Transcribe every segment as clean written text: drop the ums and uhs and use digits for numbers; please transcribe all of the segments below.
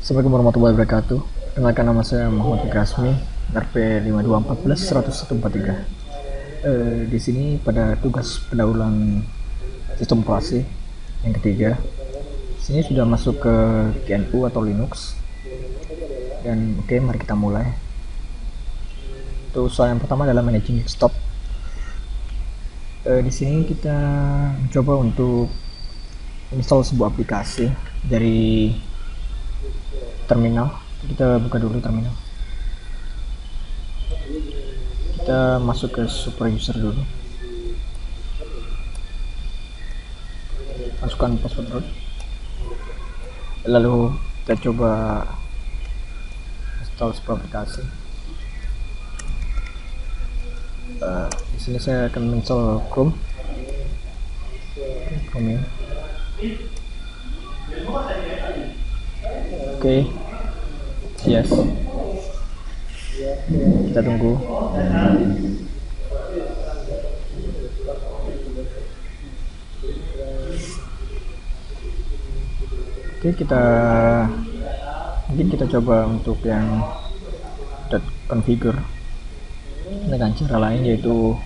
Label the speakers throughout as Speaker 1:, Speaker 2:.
Speaker 1: Assalamualaikum warahmatullahi wabarakatuh. Kenalkan, nama saya Muhammad Gasmi, RP 5214 di sini pada tugas pendahuluan sistem operasi yang ketiga. Sini sudah masuk ke GNU atau Linux. Dan oke, mari kita mulai. Untuk soal yang pertama adalah managing desktop. Di sini kita mencoba untuk install sebuah aplikasi dari terminal. Kita buka dulu terminal, kita masuk ke super user dulu, masukkan password root, lalu kita coba install sebuah aplikasi. Di sini saya akan install Chrome ini. Oke, yes, kita tunggu. Oke, mungkin kita coba untuk yang .configure dengan cara lain, yaitu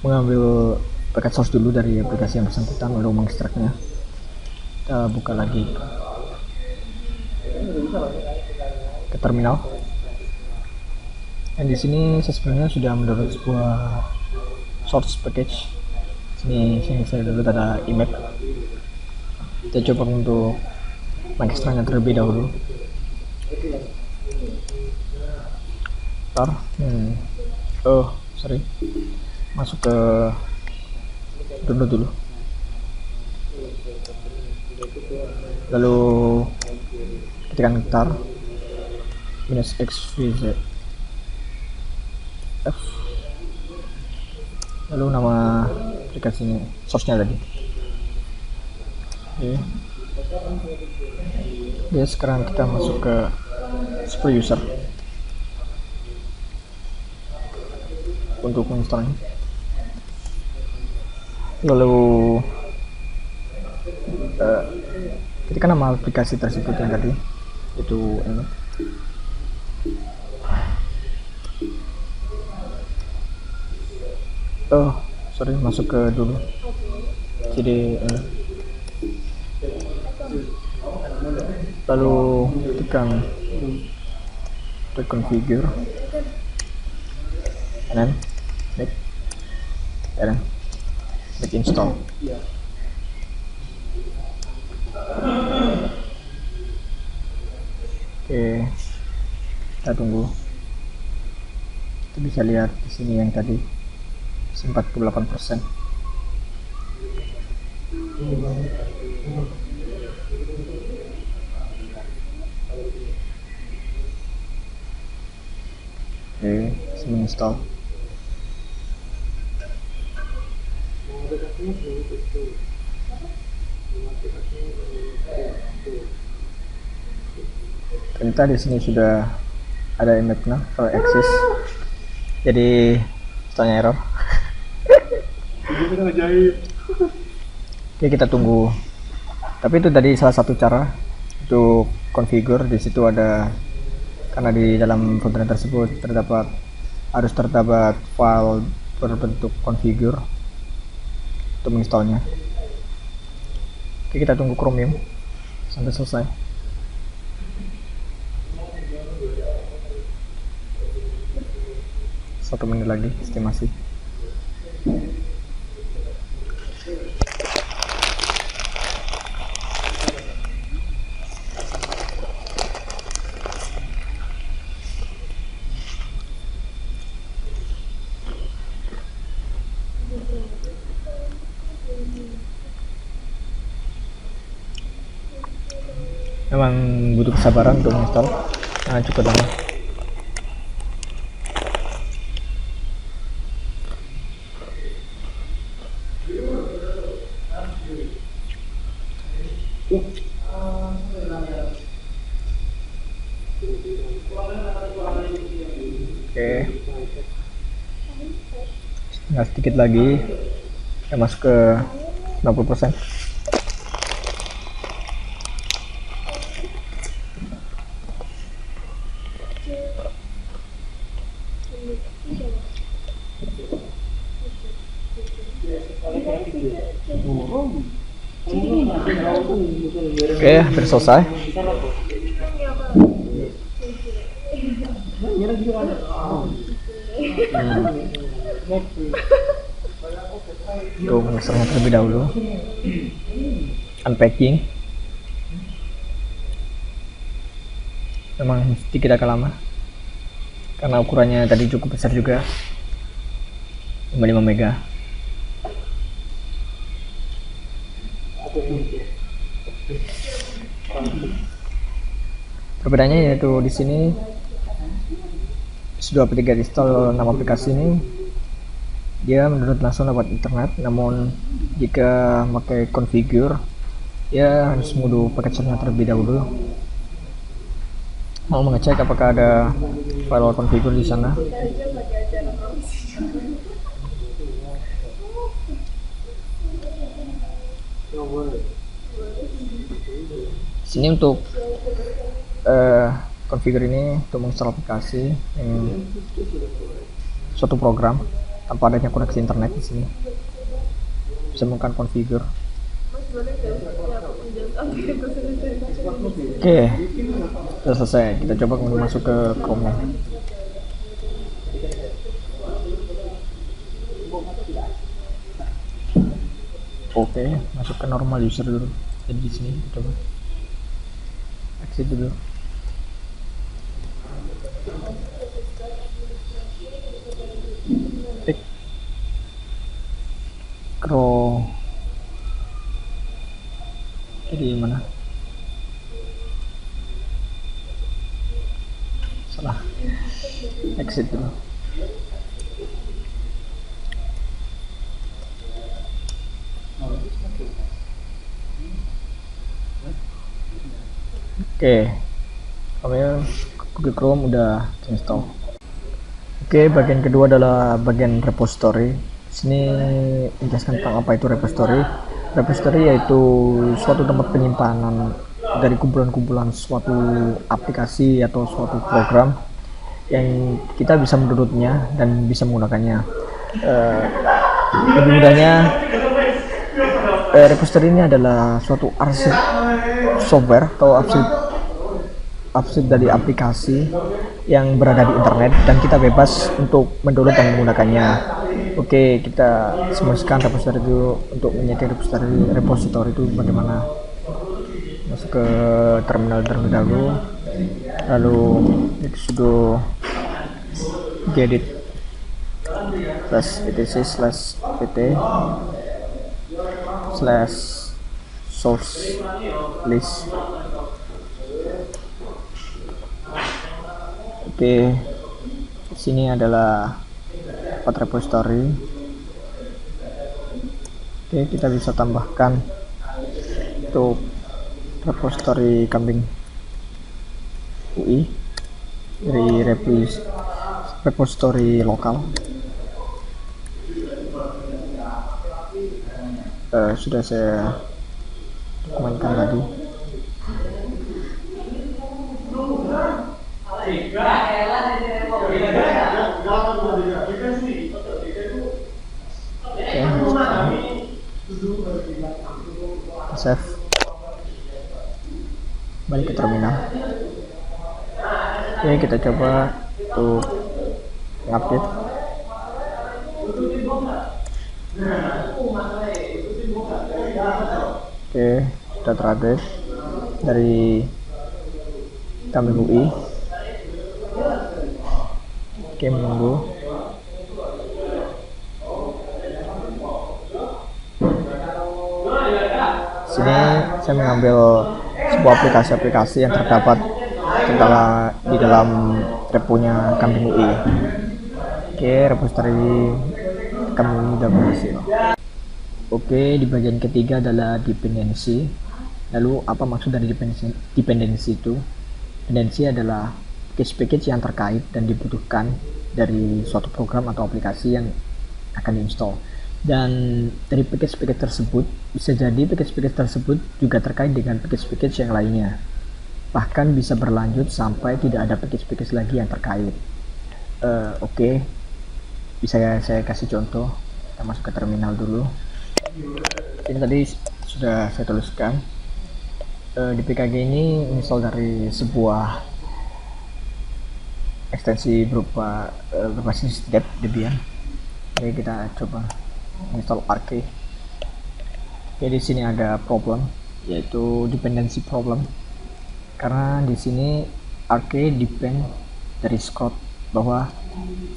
Speaker 1: mengambil paket source dulu dari aplikasi yang bersangkutan lalu mengekstraknya. Kita buka lagi ke terminal, dan di sini saya sebenarnya sudah mendownload sebuah source package. Sini saya download ada IMAP. Kita coba untuk mengekstraknya terlebih dahulu. Masuk ke download dulu, lalu ketikkan tar -xvz f, lalu nama aplikasinya, source-nya tadi. Oke, sekarang kita masuk ke super user untuk menginstalnya. Lalu ketikkan nama aplikasi tersebut yang tadi, itu ini. Masuk ke dulu cd, lalu ketikkan configure and then make install. Oke, kita tunggu. Kita bisa lihat di sini yang tadi 48%. Oke, install. Ternyata di sini sudah ada image-nya for access, jadi tanya error. Oke, kita tunggu. Tapi itu tadi salah satu cara untuk configure. Di situ ada, karena di dalam folder tersebut harus terdapat file berbentuk configure untuk menginstalnya. Oke, kita tunggu Chromium sampai selesai. Satu menit lagi estimasi. Memang butuh kesabaran untuk install, cukup lama. Oke, tinggal sedikit lagi, kita masuk ke 90%. Oke, hampir selesai. Tuh, mixernya terlebih dahulu. Unpacking. Memang sedikit agak lama karena ukurannya tadi cukup besar juga, 55 mega. Perbedaannya yaitu di sini sudah ketika install nama aplikasi ini dia mendownload langsung lewat internet, namun jika pakai configure ya harus mengunduh package-nya terlebih dahulu. Mau mengecek apakah ada file configure di sana. Sini untuk configure ini untuk menginstal aplikasi suatu program tanpa adanya koneksi internet. Di sini bisa menggunakan configure. Oke, sudah selesai. Kita coba kemudian masuk ke Chrome. Oke, masuk ke normal user dulu. Jadi di sini coba exit dulu. Klik Chrome. Jadi mana? Salah. Exit dulu. Oke, Google Chrome udah install. Oke, bagian kedua adalah bagian repository. Sini menjelaskan tentang apa itu repository. Repository yaitu suatu tempat penyimpanan dari kumpulan-kumpulan suatu aplikasi atau suatu program yang kita bisa mendownloadnya dan bisa menggunakannya. Lebih mudahnya, repository ini adalah suatu arsip software atau arsip dari aplikasi yang berada di internet dan kita bebas untuk mendownload dan menggunakannya. Oke, kita semuanya repository itu. Untuk menyediakan repository itu bagaimana? Masuk ke terminal terlebih dahulu, lalu sudo gedit /etc/pt /source list. Oke, sini adalah path repository. Oke, kita bisa tambahkan untuk repository kambing UI dari repository lokal. Sudah saya dokumenkan tadi. Save, balik ke terminal. Oke, kita coba untuk update. Oke, sudah terupdate dari kambing UI. Oke, menunggu. Sini saya mengambil sebuah aplikasi-aplikasi yang terdapat di dalam reponya kambing UI. Oke, repository kambing UI sudah berhasil. Oke, di bagian ketiga adalah dependency. Lalu apa maksud dari dependency itu? Dependency adalah package-package yang terkait dan dibutuhkan dari suatu program atau aplikasi yang akan diinstal. Dan dari package-package tersebut bisa jadi package-package tersebut juga terkait dengan package-package yang lainnya, bahkan bisa berlanjut sampai tidak ada package-package lagi yang terkait. Oke, bisa saya kasih contoh. Kita masuk ke terminal dulu. Ini tadi sudah saya tuliskan Di PKG ini install dari sebuah ekstensi berupa berbasis Debian. Jadi kita coba install Arke. Oke, di sini ada problem, yaitu dependency problem. Karena di sini Arke depend dari Scrot, bahwa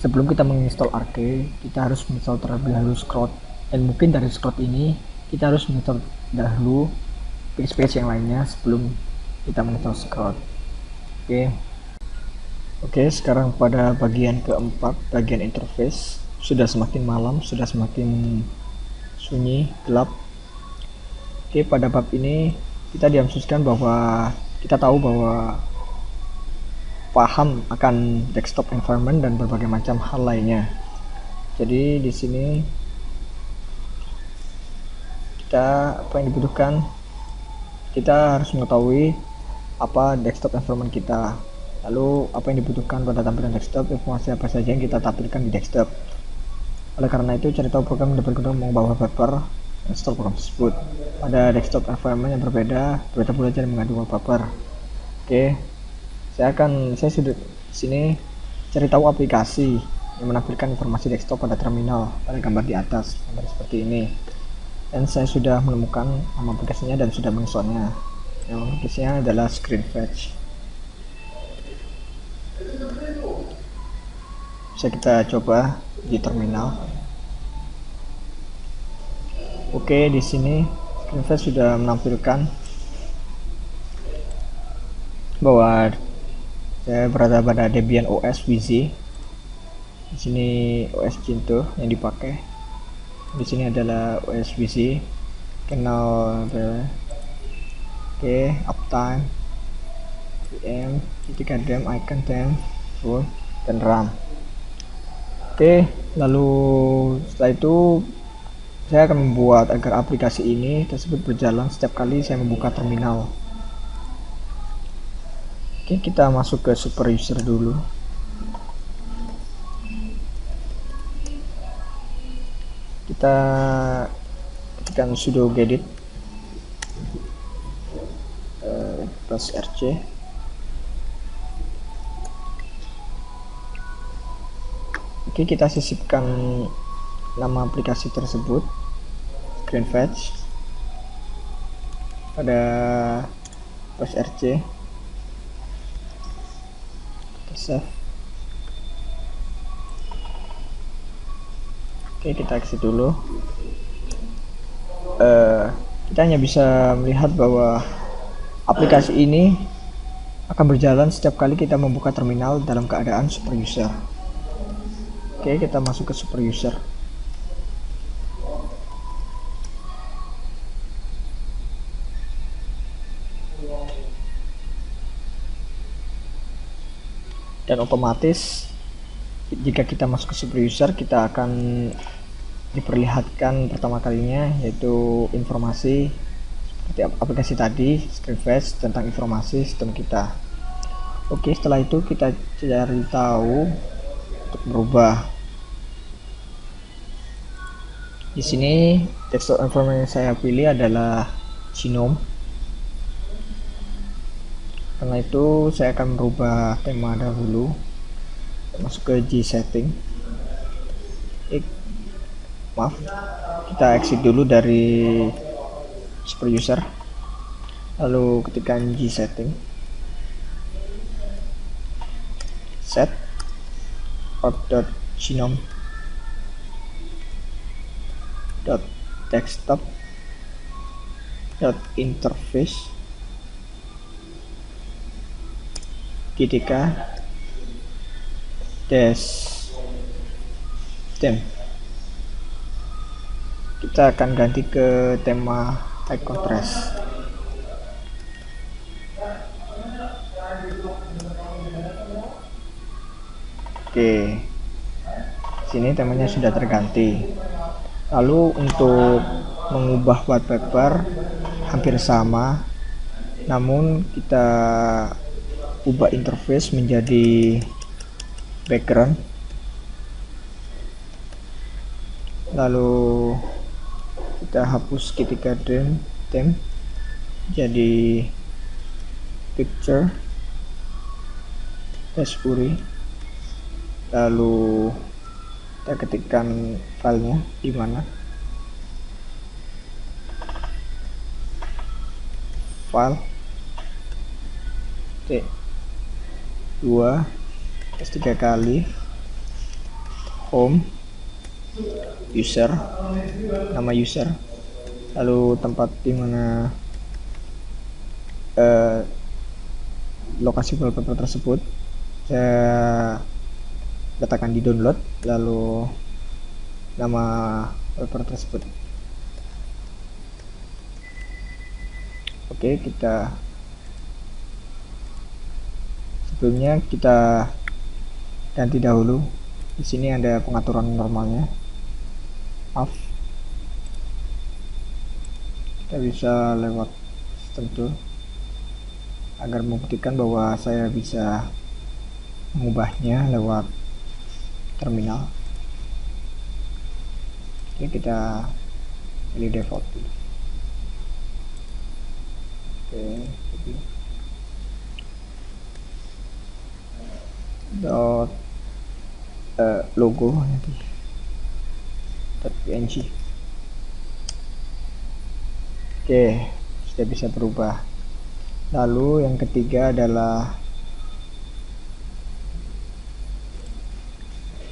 Speaker 1: sebelum kita menginstall Arke kita harus menginstall terlebih dahulu Scrot, dan mungkin dari Scrot ini kita harus menginstall dahulu package yang lainnya sebelum kita menginstall Scrot. Oke, sekarang pada bagian keempat, bagian interface. Sudah semakin malam, sudah semakin sunyi, gelap. Oke, pada bab ini kita diinstruksikan bahwa kita tahu bahwa paham akan desktop environment dan berbagai macam hal lainnya. Jadi di sini apa yang dibutuhkan, kita harus mengetahui apa desktop environment kita, lalu apa yang dibutuhkan pada tampilan desktop, informasi apa saja yang kita tampilkan di desktop. Oleh karena itu, cari tahu program yang dapat kita mengubah wallpaper install program tersebut. Pada desktop environment yang berbeda pula cara mengganti wallpaper. Oke, saya sudah sini cari tahu aplikasi yang menampilkan informasi desktop pada terminal pada gambar di atas, gambar seperti ini. Dan saya sudah menemukan nama aplikasinya dan sudah menginstalnya. Nama aplikasinya adalah ScreenFetch. Bisa kita coba di terminal. Oke, di sini ScreenFetch sudah menampilkan bahwa saya berada pada Debian OS Wheezy. Di sini OS Gentoo yang dipakai. Di sini adalah OS Wheezy, kenal uptime, VM, ketika dem, icon dem, full, dan RAM. Oke, lalu setelah itu saya akan membuat agar aplikasi ini tersebut berjalan setiap kali saya membuka terminal. Oke, kita masuk ke super user dulu. Kita ketikkan sudo gedit plus rc. Oke, kita sisipkan nama aplikasi tersebut, ScreenFetch, pada plus rc. Kita save. Oke, kita exit dulu. Kita hanya bisa melihat bahwa aplikasi ini akan berjalan setiap kali kita membuka terminal dalam keadaan super user. Oke, kita masuk ke super user. Dan otomatis jika kita masuk ke super user, kita akan diperlihatkan pertama kalinya yaitu informasi seperti aplikasi tadi, ScreenFetch, tentang informasi sistem kita. Oke, setelah itu kita cari tahu untuk merubah. Di sini desktop environment yang saya pilih adalah GNOME. Karena itu saya akan merubah tema dahulu. Masuk ke G setting. Maaf, kita exit dulu dari super user, lalu ketikkan G setting, set out.gnome .desktop .interface ketika dem. Kita akan ganti ke tema high contrast. Oke, sini temanya sudah terganti. Lalu untuk mengubah wallpaper hampir sama, namun kita ubah interface menjadi background, lalu kita hapus ketika dem jadi picture dashboard, lalu kita ketikkan filenya di mana, file T2 S3 kali home user, nama user, lalu tempat di mana lokasi wallpaper tersebut saya letakkan di download, lalu nama wallpaper tersebut. Oke, sebelumnya kita ganti dahulu. Di sini ada pengaturan normalnya, off. Kita bisa lewat system tool agar membuktikan bahwa saya bisa mengubahnya lewat terminal. Oke, kita pilih default dulu. Oke, dot logo nanti .png. Oke, sudah bisa berubah. Lalu yang ketiga adalah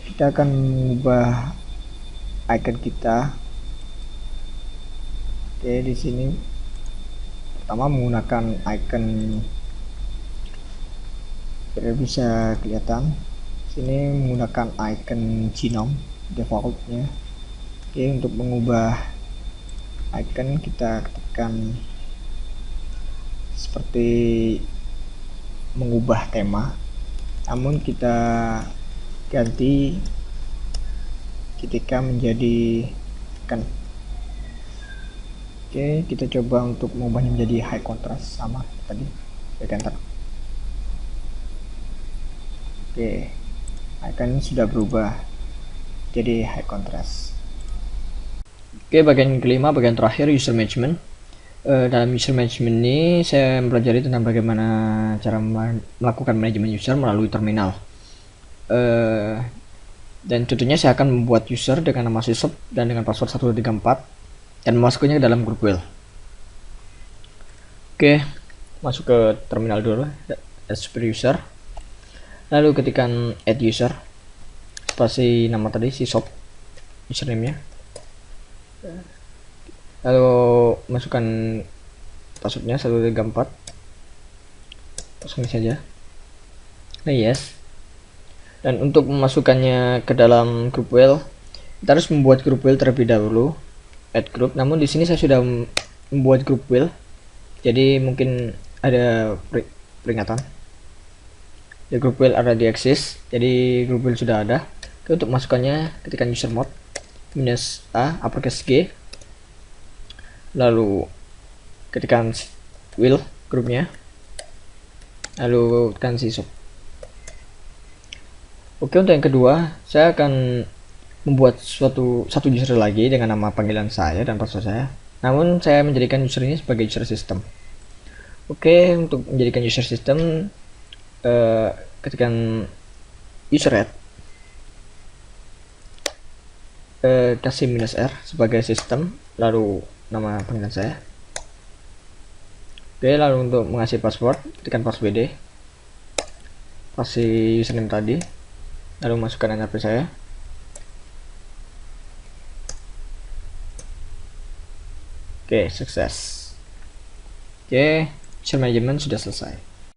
Speaker 1: kita akan mengubah icon kita. Oke, di sini pertama menggunakan icon biar bisa kelihatan. Sini menggunakan icon genome defaultnya. Oke, untuk mengubah icon kita ketikkan seperti mengubah tema, namun kita ganti ketika menjadi icon. Oke, kita coba untuk mengubahnya menjadi high contrast sama tadi, klik enter. Oke, icon sudah berubah jadi high contrast. Oke, bagian kelima, bagian terakhir, user management. Dalam user management ini saya mempelajari tentang bagaimana cara melakukan manajemen user melalui terminal. Dan tentunya saya akan membuat user dengan nama sysop dan dengan password 134 dan memasukkannya ke dalam grup wheel. Oke, masuk ke terminal dulu, add super user, lalu ketikkan add user spasi nama tadi sysop username-nya, lalu masukkan passwordnya 134, pasang saja. Nah, yes. Dan untuk memasukkannya ke dalam grup wheel, kita harus membuat grup wheel terlebih dahulu, add group. Namun di sini saya sudah membuat grup wheel, jadi mungkin ada peringatan. The group wheel already exists, jadi grup wheel sudah ada. Oke, untuk masukkannya ketikkan user mode -a uppercase G, lalu ketikkan wheel grupnya, lalu tekan sysop. Oke, untuk yang kedua saya akan membuat satu user lagi dengan nama panggilan saya dan password saya, namun saya menjadikan user ini sebagai user system. Oke, untuk menjadikan user system ketikkan user add, kasih -r sebagai sistem, lalu nama panggilan saya. Oke, lalu untuk mengasih password ketikkan passwd, kasih username tadi, lalu masukkan NRP saya. Oke, sukses. Oke, user management sudah selesai.